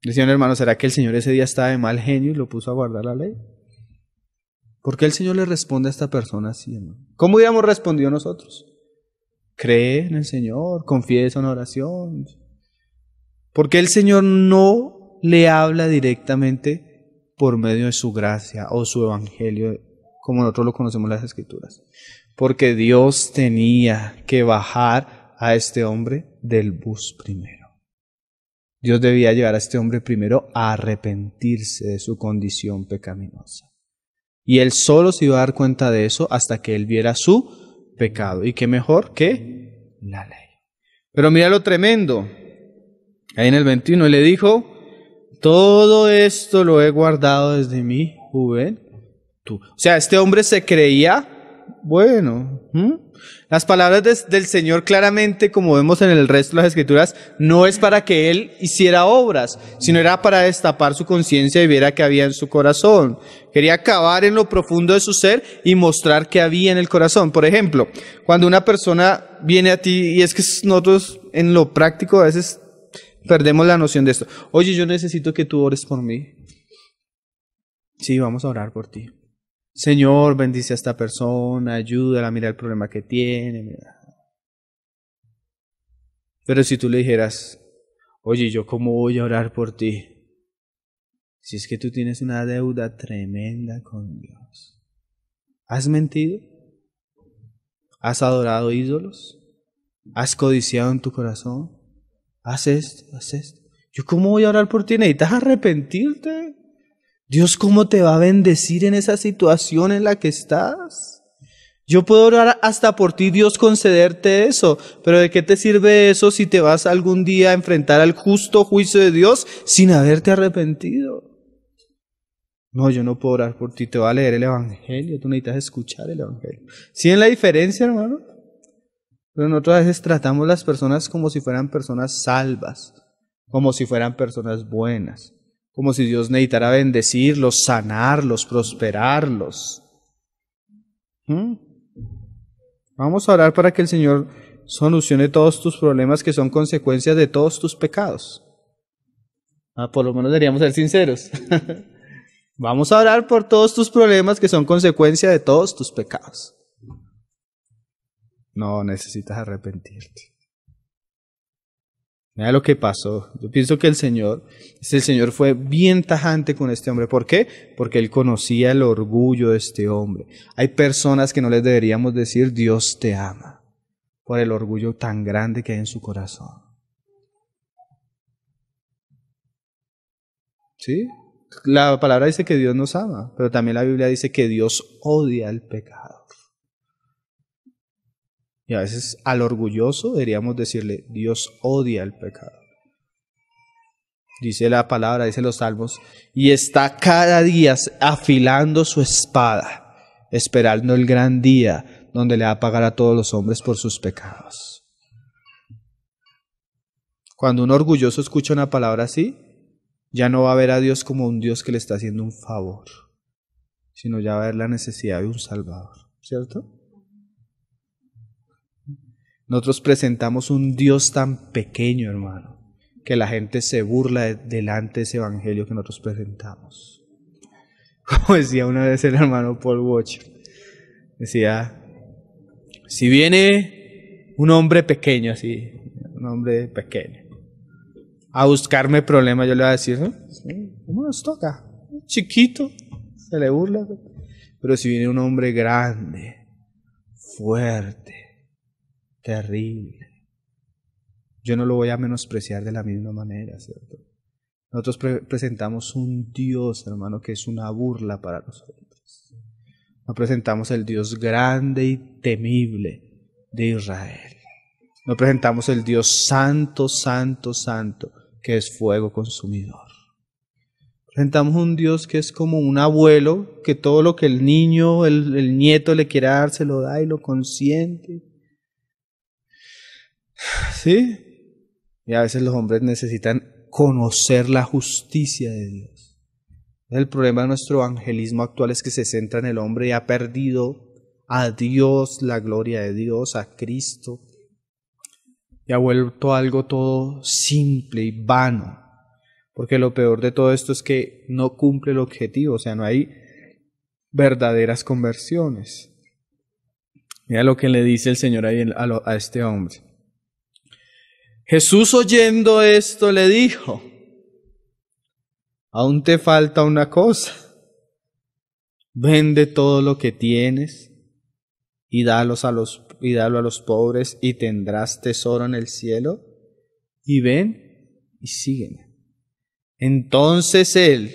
Decían, hermanos, ¿será que el Señor ese día estaba de mal genio y lo puso a guardar la ley? ¿Por qué el Señor le responde a esta persona así, hermano? ¿Cómo hubiéramos respondido nosotros? Cree en el Señor, confiesa en oración. ¿Por qué el Señor no le habla directamente por medio de su gracia o su evangelio, como nosotros lo conocemos en las Escrituras? Porque Dios tenía que bajar a este hombre del bus primero. Dios debía llevar a este hombre primero a arrepentirse de su condición pecaminosa. Y él solo se iba a dar cuenta de eso hasta que él viera su pecado. ¿Y qué mejor que la ley? Pero mira lo tremendo. Ahí en el 21 le dijo, todo esto lo he guardado desde mi juventud. O sea, este hombre se creía bueno. Las palabras del Señor claramente, como vemos en el resto de las Escrituras, no es para que él hiciera obras, sino era para destapar su conciencia y viera qué había en su corazón. Quería cavar en lo profundo de su ser y mostrar qué había en el corazón. Por ejemplo, cuando una persona viene a ti, y es que nosotros en lo práctico a veces perdemos la noción de esto. Oye, yo necesito que tú ores por mí. Sí, vamos a orar por ti. Señor, bendice a esta persona, ayúdala, mira el problema que tiene. Mira. Pero si tú le dijeras, oye, ¿yo cómo voy a orar por ti? Si es que tú tienes una deuda tremenda con Dios. ¿Has mentido? ¿Has adorado ídolos? ¿Has codiciado en tu corazón? ¿Haz esto? ¿Haz esto? ¿Yo cómo voy a orar por ti? ¿Necesitas arrepentirte? Dios, ¿cómo te va a bendecir en esa situación en la que estás? Yo puedo orar hasta por ti, Dios, concederte eso, pero ¿de qué te sirve eso si te vas algún día a enfrentar al justo juicio de Dios sin haberte arrepentido? No, yo no puedo orar por ti, te voy a leer el Evangelio, tú necesitas escuchar el Evangelio. ¿Sí ven la diferencia, hermano? Pero nosotros a veces tratamos a las personas como si fueran personas salvas, como si fueran personas buenas, como si Dios necesitara bendecirlos, sanarlos, prosperarlos. Vamos a orar para que el Señor solucione todos tus problemas que son consecuencias de todos tus pecados. Por lo menos deberíamos ser sinceros. Vamos a orar por todos tus problemas que son consecuencia de todos tus pecados. No, necesitas arrepentirte. Mira lo que pasó. Yo pienso que el Señor fue bien tajante con este hombre. ¿Por qué? Porque Él conocía el orgullo de este hombre. Hay personas que no les deberíamos decir Dios te ama, por el orgullo tan grande que hay en su corazón. ¿Sí? La palabra dice que Dios nos ama, pero también la Biblia dice que Dios odia el pecado. Y a veces al orgulloso deberíamos decirle, Dios odia el pecado. Dice la palabra, dice los salmos, y está cada día afilando su espada, esperando el gran día donde le va a pagar a todos los hombres por sus pecados. Cuando un orgulloso escucha una palabra así, ya no va a ver a Dios como un Dios que le está haciendo un favor, sino ya va a ver la necesidad de un Salvador, ¿cierto? Nosotros presentamos un Dios tan pequeño, hermano, que la gente se burla delante de ese evangelio que nosotros presentamos. Como decía una vez el hermano Paul Washer, decía, si viene un hombre pequeño así, un hombre pequeño, a buscarme problemas, yo le voy a decir, ¿cómo nos toca? Chiquito, se le burla. Pero si viene un hombre grande, fuerte, terrible, yo no lo voy a menospreciar de la misma manera, ¿cierto? Nosotros presentamos un Dios, hermano, que es una burla para nosotros. No presentamos el Dios grande y temible de Israel. No presentamos el Dios santo, santo, santo, que es fuego consumidor. Presentamos un Dios que es como un abuelo, que todo lo que el niño, el nieto le quiera dar, se lo da y lo consiente. ¿Sí? Y a veces los hombres necesitan conocer la justicia de Dios. El problema de nuestro evangelismo actual es que se centra en el hombre y ha perdido a Dios, la gloria de Dios, a Cristo, y ha vuelto algo todo simple y vano. Porque lo peor de todo esto es que no cumple el objetivo, o sea, no hay verdaderas conversiones. Mira lo que le dice el Señor ahí a este hombre. Jesús, oyendo esto, le dijo, aún te falta una cosa, vende todo lo que tienes y dalo a los pobres y tendrás tesoro en el cielo, y ven y sígueme. Entonces él,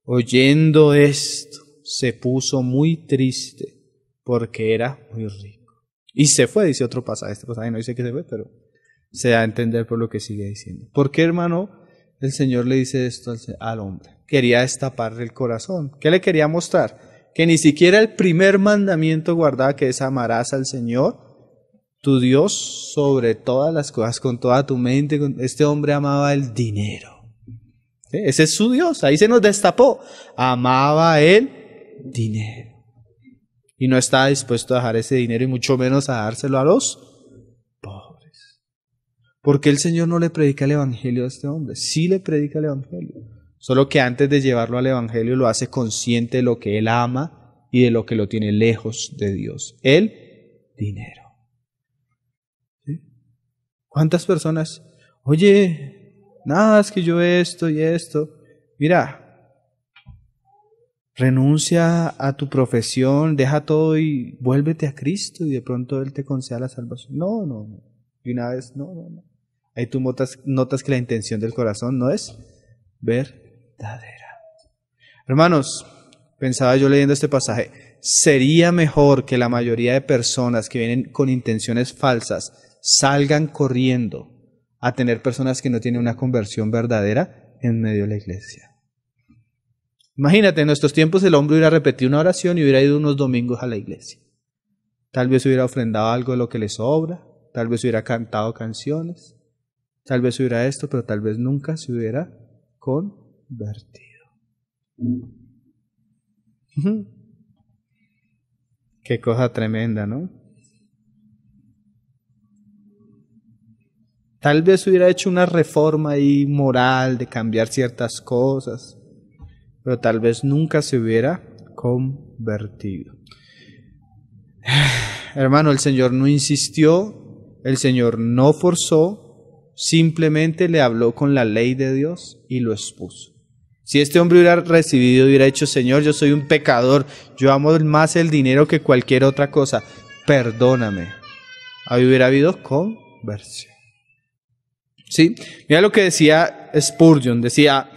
oyendo esto, se puso muy triste porque era muy rico. Y se fue, dice otro pasaje. Este pasaje no dice que se fue, pero se da a entender por lo que sigue diciendo. ¿Por qué, hermano, el Señor le dice esto al hombre? Quería destaparle el corazón. ¿Qué le quería mostrar? Que ni siquiera el primer mandamiento guardaba, que es amarás al Señor, tu Dios, sobre todas las cosas, con toda tu mente. Este hombre amaba el dinero. ¿Sí? Ese es su Dios, ahí se nos destapó. Amaba el dinero. Y no estaba dispuesto a dejar ese dinero y mucho menos a dárselo a los pobres. ¿Por qué el Señor no le predica el evangelio a este hombre? Sí le predica el evangelio. Solo que antes de llevarlo al evangelio lo hace consciente de lo que él ama y de lo que lo tiene lejos de Dios, el dinero. ¿Sí? ¿Cuántas personas? Oye, nada, es que yo esto y esto. Mira, renuncia a tu profesión, deja todo y vuélvete a Cristo y de pronto Él te conceda la salvación. No, no, no. Y una vez, no, no, no. Ahí tú notas que la intención del corazón no es verdadera. Hermanos, pensaba yo leyendo este pasaje, sería mejor que la mayoría de personas que vienen con intenciones falsas salgan corriendo a tener personas que no tienen una conversión verdadera en medio de la iglesia. Imagínate, en nuestros tiempos el hombre hubiera repetido una oración y hubiera ido unos domingos a la iglesia. Tal vez hubiera ofrendado algo de lo que le sobra, tal vez hubiera cantado canciones, tal vez hubiera esto, pero tal vez nunca se hubiera convertido. Qué cosa tremenda, ¿no? Tal vez hubiera hecho una reforma ahí moral de cambiar ciertas cosas, pero tal vez nunca se hubiera convertido. Hermano, el Señor no insistió, el Señor no forzó, simplemente le habló con la ley de Dios y lo expuso. Si este hombre hubiera recibido, hubiera dicho, Señor, yo soy un pecador, yo amo más el dinero que cualquier otra cosa, perdóname. Ahí hubiera habido conversión. ¿Sí? Mira lo que decía Spurgeon, decía,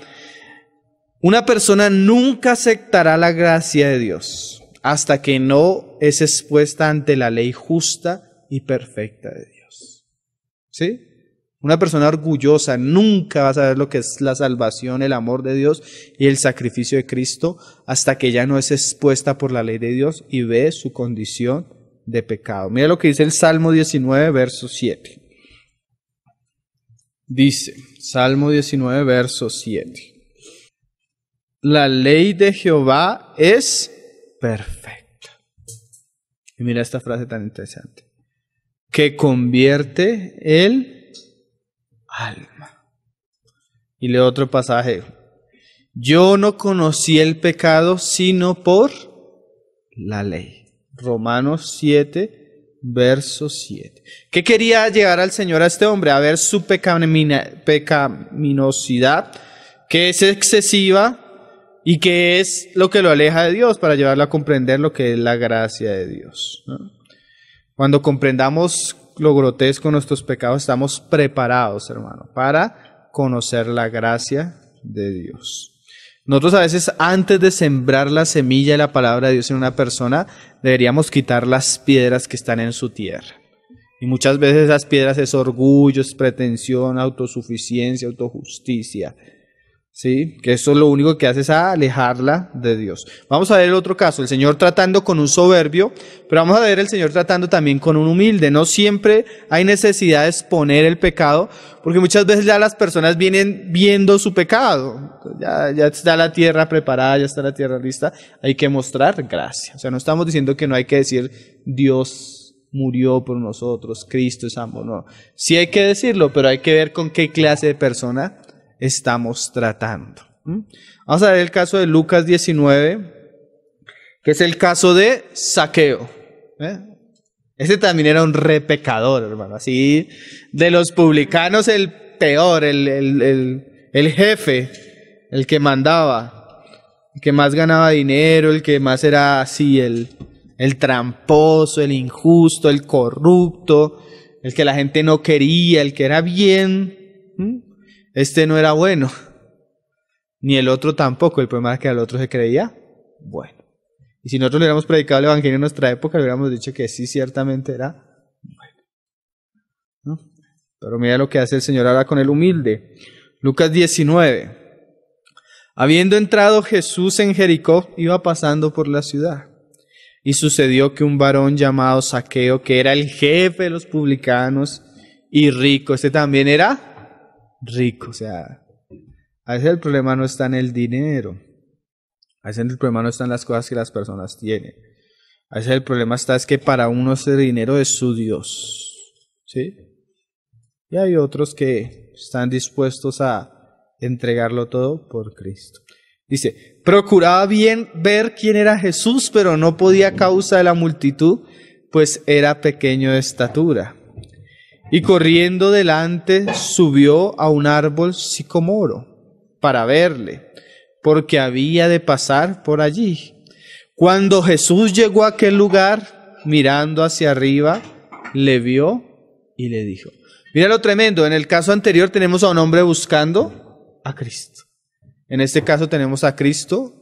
una persona nunca aceptará la gracia de Dios hasta que no es expuesta ante la ley justa y perfecta de Dios. ¿Sí? Una persona orgullosa nunca va a saber lo que es la salvación, el amor de Dios y el sacrificio de Cristo hasta que ya no es expuesta por la ley de Dios y ve su condición de pecado. Mira lo que dice el Salmo 19, verso 7. Dice, Salmo 19, verso 7. La ley de Jehová es perfecta. Y mira esta frase tan interesante. Que convierte el alma. Y leo otro pasaje. Yo no conocí el pecado sino por la ley. Romanos 7, verso 7. ¿Qué quería llegar al Señor a este hombre? A ver su pecaminosidad, que es excesiva, y que es lo que lo aleja de Dios para llevarlo a comprender lo que es la gracia de Dios, ¿no? Cuando comprendamos lo grotesco de nuestros pecados, estamos preparados, hermano, para conocer la gracia de Dios. Nosotros a veces, antes de sembrar la semilla de la palabra de Dios en una persona, deberíamos quitar las piedras que están en su tierra. Y muchas veces esas piedras es orgullo, es pretensión, autosuficiencia, autojusticia. ¿Sí? Que eso lo único que hace es alejarla de Dios. Vamos a ver el otro caso, el Señor tratando con un soberbio, pero vamos a ver el Señor tratando también con un humilde. No siempre hay necesidad de exponer el pecado, porque muchas veces ya las personas vienen viendo su pecado. Ya está la tierra preparada, ya está la tierra lista. Hay que mostrar gracia. O sea, no estamos diciendo que no hay que decir Dios murió por nosotros, Cristo es amor, no. Sí hay que decirlo, pero hay que ver con qué clase de persona estamos tratando. Vamos a ver el caso de Lucas 19, que es el caso de Zaqueo. Ese también era un re pecador, hermano. Así, de los publicanos el peor, el jefe, el que mandaba, el que más ganaba dinero, el que más era así, el tramposo, el injusto, el corrupto, el que la gente no quería, el que era bien. Este no era bueno, ni el otro tampoco. El problema es que al otro se creía bueno. Y si nosotros le hubiéramos predicado el evangelio en nuestra época, le hubiéramos dicho que sí, ciertamente era bueno, ¿no? Pero mira lo que hace el Señor ahora con el humilde. Lucas 19. Habiendo entrado Jesús en Jericó, iba pasando por la ciudad. Y sucedió que un varón llamado Zaqueo, que era el jefe de los publicanos y rico, este también era rico. O sea, a veces el problema no está en el dinero, a veces el problema no está en las cosas que las personas tienen, a veces el problema está es que para uno ese dinero es su Dios, ¿sí? Y hay otros que están dispuestos a entregarlo todo por Cristo. Dice, procuraba bien ver quién era Jesús, pero no podía a causa de la multitud, pues era pequeño de estatura. Y corriendo delante, subió a un árbol sicomoro para verle, porque había de pasar por allí. Cuando Jesús llegó a aquel lugar, mirando hacia arriba, le vio y le dijo. Mira lo tremendo, en el caso anterior tenemos a un hombre buscando a Cristo. En este caso tenemos a Cristo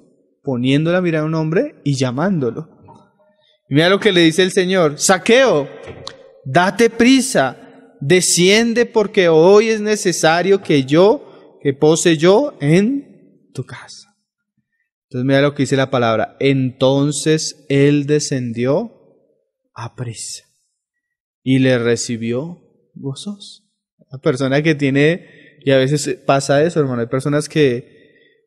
poniendo la mirada a un hombre y llamándolo. Y mira lo que le dice el Señor. Zaqueo, date prisa, desciende porque hoy es necesario que pose yo en tu casa. Entonces mira lo que dice la palabra. Entonces él descendió a prisa y le recibió gozoso. La persona que tiene, y a veces pasa eso, hermano, hay personas que,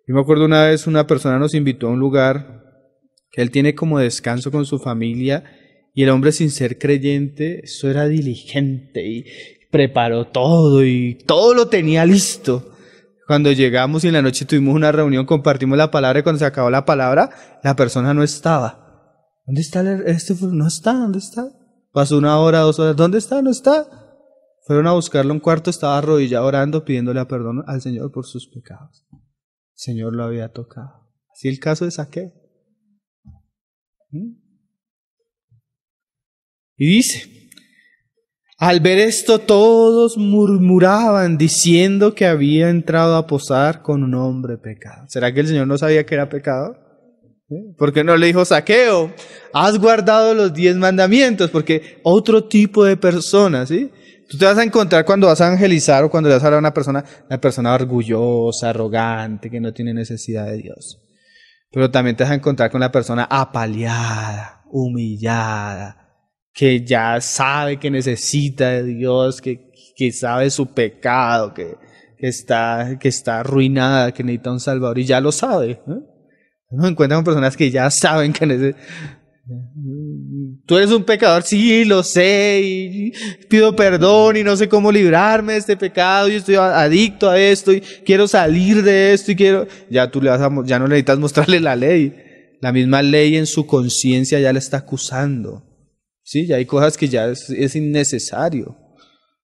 yo me acuerdo una vez una persona nos invitó a un lugar que él tiene como descanso con su familia y el hombre sin ser creyente, eso era diligente y preparó todo y todo lo tenía listo. Cuando llegamos y en la noche tuvimos una reunión, compartimos la palabra y cuando se acabó la palabra, la persona no estaba. ¿Dónde está? No está, ¿dónde está? Pasó 1 hora, 2 horas, ¿dónde está? No está. Fueron a buscarlo a un cuarto, estaba arrodillado orando, pidiéndole perdón al Señor por sus pecados. El Señor lo había tocado. Así el caso de Zaqueo. Y dice, al ver esto todos murmuraban diciendo que había entrado a posar con un hombre pecado. ¿Será que el Señor no sabía que era pecado? ¿Por qué no le dijo, Zaqueo, has guardado los 10 mandamientos? Porque otro tipo de personas, ¿sí? Tú te vas a encontrar cuando vas a evangelizar o cuando le vas a hablar a una persona orgullosa, arrogante, que no tiene necesidad de Dios. Pero también te vas a encontrar con la persona apaleada, humillada, que ya sabe que necesita de Dios, que sabe su pecado, que está arruinada, que necesita un Salvador y ya lo sabe. Nos encuentran con personas que ya saben que tú eres un pecador, sí, lo sé, y pido perdón y no sé cómo librarme de este pecado, y estoy adicto a esto y quiero salir de esto y ya ya no necesitas mostrarle la ley. La misma ley en su conciencia ya le está acusando. Sí, ya hay cosas que ya es innecesario.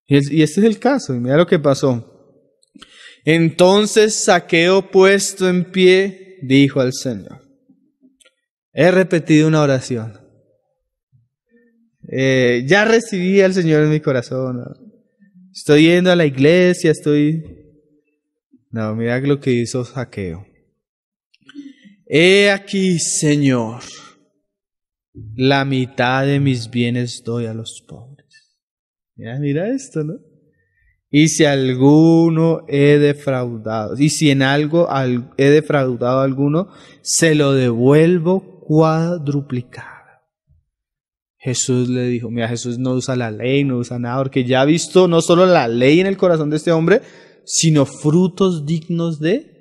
Y este es el caso, y mira lo que pasó. Entonces Zaqueo, puesto en pie, dijo al Señor, he repetido una oración. Ya recibí al Señor en mi corazón. Estoy yendo a la iglesia, No, mira lo que hizo Zaqueo. He aquí, Señor, la mitad de mis bienes doy a los pobres. Mira esto, ¿no? Y si alguno he defraudado, y si en algo he defraudado a alguno, se lo devuelvo cuadruplicado. Jesús le dijo, mira, Jesús no usa la ley, no usa nada, porque ya ha visto no solo la ley en el corazón de este hombre, sino frutos dignos de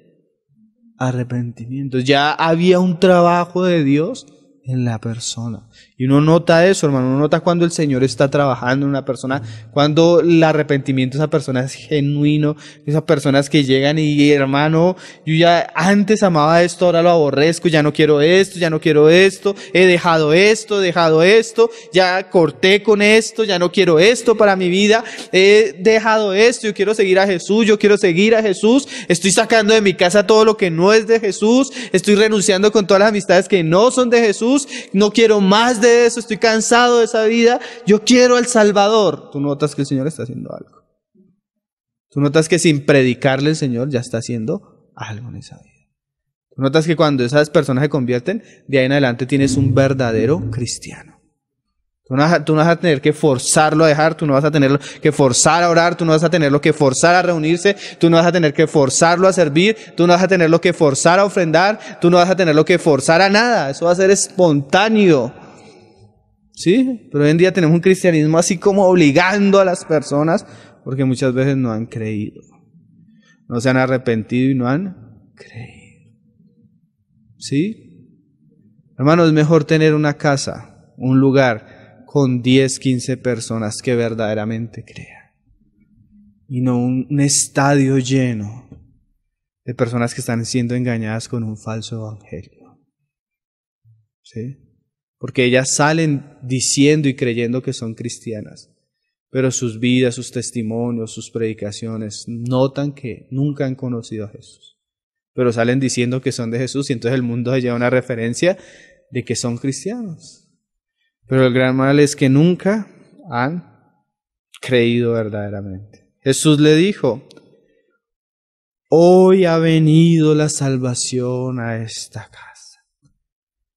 arrepentimiento. Ya había un trabajo de Dios en la persona. Y uno nota eso, hermano, uno nota cuando el Señor está trabajando en una persona, cuando el arrepentimiento de esa persona es genuino, esas personas que llegan y, hermano, yo ya antes amaba esto, ahora lo aborrezco, ya no quiero esto, he dejado esto, ya corté con esto, ya no quiero esto para mi vida, he dejado esto, yo quiero seguir a Jesús, estoy sacando de mi casa todo lo que no es de Jesús, estoy renunciando con todas las amistades que no son de Jesús, no quiero más de eso, estoy cansado de esa vida, yo quiero al Salvador. Tú notas que el Señor está haciendo algo. Tú notas que sin predicarle el Señor ya está haciendo algo en esa vida. Tú notas que cuando esas personas se convierten, de ahí en adelante tienes un verdadero cristiano. Tú no vas a tener que forzarlo a dejar, tú no vas a tener que forzar a orar, tú no vas a tenerlo que forzar a reunirse, tú no vas a tener que forzarlo a servir, tú no vas a tenerlo que forzar a ofrendar, tú no vas a tenerlo que forzar a nada, eso va a ser espontáneo. Sí, pero hoy en día tenemos un cristianismo así como obligando a las personas, porque muchas veces no han creído, no se han arrepentido y no han creído. ¿Sí? Hermano, es mejor tener una casa, un lugar con 10, 15 personas que verdaderamente crean. Y no un estadio lleno de personas que están siendo engañadas con un falso evangelio. ¿Sí? Porque ellas salen diciendo y creyendo que son cristianas, pero sus vidas, sus testimonios, sus predicaciones notan que nunca han conocido a Jesús. Pero salen diciendo que son de Jesús y entonces el mundo lleva una referencia de que son cristianos. Pero el gran mal es que nunca han creído verdaderamente. Jesús le dijo: hoy ha venido la salvación a esta casa.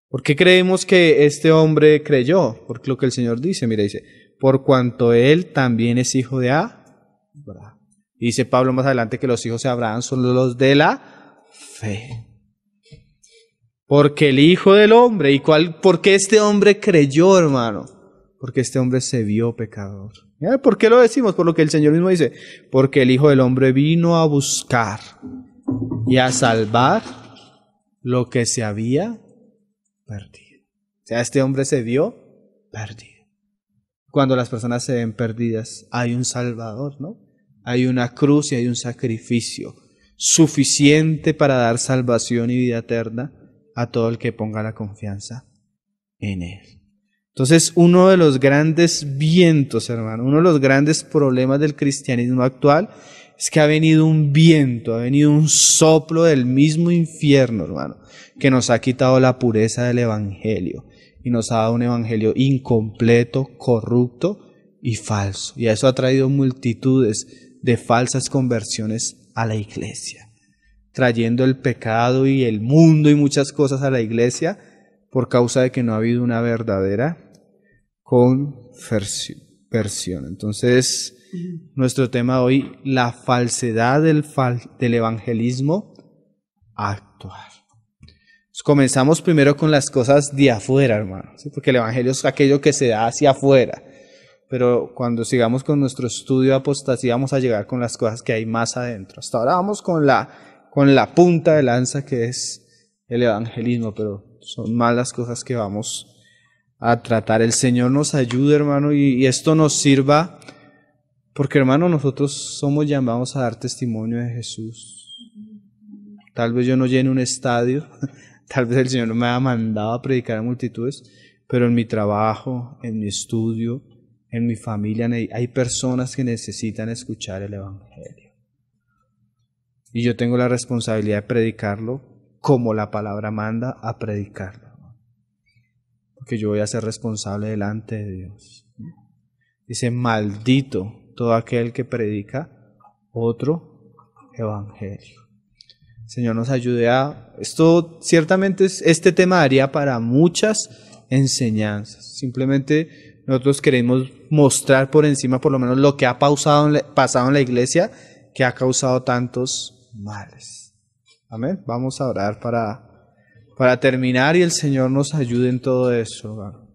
¿Por qué creemos que este hombre creyó? Porque lo que el Señor dice, mira, dice, por cuanto él también es hijo de Abraham. Y dice Pablo más adelante que los hijos de Abraham son los de la fe. Porque el Hijo del Hombre, ¿por qué este hombre creyó, hermano? Porque este hombre se vio pecador. ¿Por qué lo decimos? Por lo que el Señor mismo dice, porque el Hijo del Hombre vino a buscar y a salvar lo que se había perdido. O sea, este hombre se vio perdido. Cuando las personas se ven perdidas, hay un Salvador, ¿no? Hay una cruz y hay un sacrificio suficiente para dar salvación y vida eterna a todo el que ponga la confianza en Él. Entonces, uno de los grandes vientos, hermano, uno de los grandes problemas del cristianismo actual es que ha venido un viento, ha venido un soplo del mismo infierno, hermano, que nos ha quitado la pureza del evangelio y nos ha dado un evangelio incompleto, corrupto y falso. Y eso ha traído multitudes de falsas conversiones a la iglesia, trayendo el pecado y el mundo y muchas cosas a la iglesia por causa de que no ha habido una verdadera conversión. Entonces, nuestro tema hoy, la falsedad del evangelismo actual. Pues comenzamos primero con las cosas de afuera, hermano, ¿sí? Porque el evangelio es aquello que se da hacia afuera. Pero cuando sigamos con nuestro estudio de apostasía vamos a llegar con las cosas que hay más adentro. Hasta ahora vamos con la punta de lanza que es el evangelismo, pero son más las cosas que vamos a tratar. El Señor nos ayude, hermano, y esto nos sirva, porque, hermano, nosotros somos llamados a dar testimonio de Jesús. Tal vez yo no llene un estadio, tal vez el Señor no me haya mandado a predicar a multitudes, pero en mi trabajo, en mi estudio, en mi familia, hay personas que necesitan escuchar el evangelio. Y yo tengo la responsabilidad de predicarlo como la palabra manda a predicarlo. Porque yo voy a ser responsable delante de Dios. Dice, maldito todo aquel que predica otro evangelio. El Señor nos ayude a... Esto ciertamente, este tema daría para muchas enseñanzas. Simplemente nosotros queremos mostrar por encima por lo menos lo que ha pasado en la iglesia que ha causado tantos males. Amén. Vamos a orar para terminar y el Señor nos ayude en todo eso, hermano.